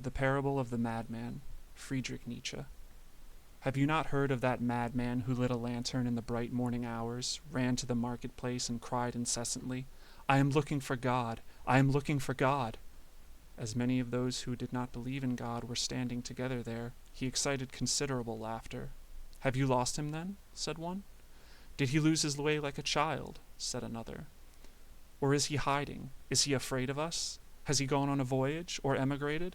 The Parable of the Madman, Friedrich Nietzsche. Have you not heard of that madman who lit a lantern in the bright morning hours, ran to the marketplace, and cried incessantly, "I am looking for God! I am looking for God!" As many of those who did not believe in God were standing together there, he excited considerable laughter. "Have you lost him, then?" said one. "Did he lose his way like a child?" said another. "Or is he hiding? Is he afraid of us? Has he gone on a voyage, or emigrated?"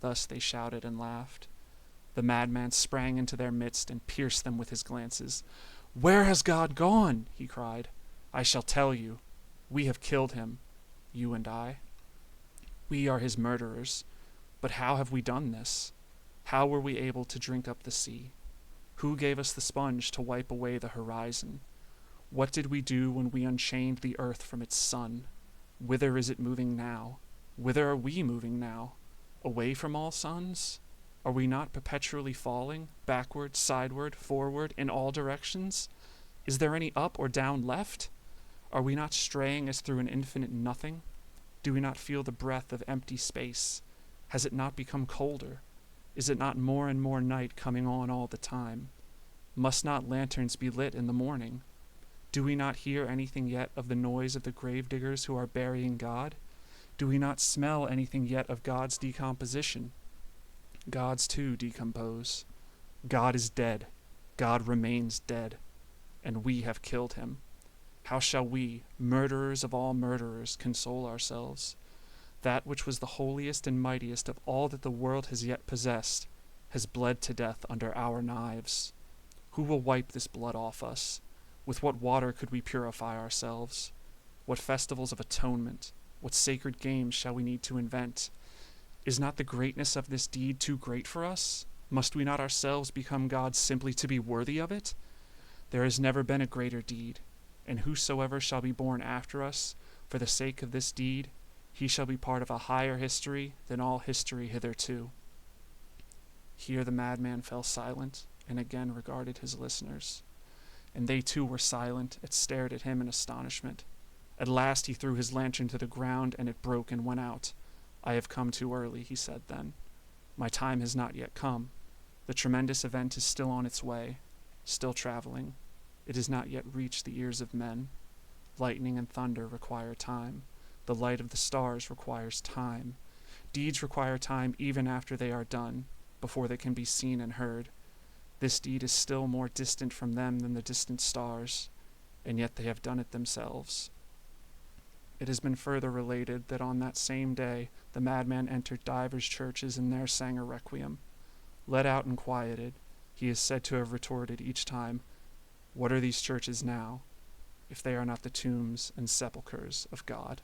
Thus they shouted and laughed. The madman sprang into their midst and pierced them with his glances. "Where has God gone?" he cried. "I shall tell you. We have killed him, you and I. We are his murderers. But how have we done this? How were we able to drink up the sea? Who gave us the sponge to wipe away the horizon? What did we do when we unchained the earth from its sun? Whither is it moving now? Whither are we moving now? Away from all suns? Are we not perpetually falling, backward, sideward, forward, in all directions? Is there any up or down left? Are we not straying as through an infinite nothing? Do we not feel the breath of empty space? Has it not become colder? Is it not more and more night coming on all the time? Must not lanterns be lit in the morning? Do we not hear anything yet of the noise of the gravediggers who are burying God? Do we not smell anything yet of God's decomposition? Gods too decompose. God is dead. God remains dead. And we have killed him. How shall we, murderers of all murderers, console ourselves? That which was the holiest and mightiest of all that the world has yet possessed has bled to death under our knives. Who will wipe this blood off us? With what water could we purify ourselves? What festivals of atonement, what sacred games shall we need to invent? Is not the greatness of this deed too great for us? Must we not ourselves become gods simply to be worthy of it? There has never been a greater deed, and whosoever shall be born after us, for the sake of this deed, he shall be part of a higher history than all history hitherto. Here the madman fell silent, and again regarded his listeners. And they too were silent, and stared at him in astonishment. At last he threw his lantern to the ground, and it broke and went out. "I have come too early," he said then. "My time has not yet come. The tremendous event is still on its way, still traveling. It has not yet reached the ears of men. Lightning and thunder require time. The light of the stars requires time. Deeds require time even after they are done, before they can be seen and heard. This deed is still more distant from them than the distant stars, and yet they have done it themselves." It has been further related that on that same day the madman entered divers churches and there sang a requiem. Let out and quieted, he is said to have retorted each time, "What are these churches now, if they are not the tombs and sepulchres of God?"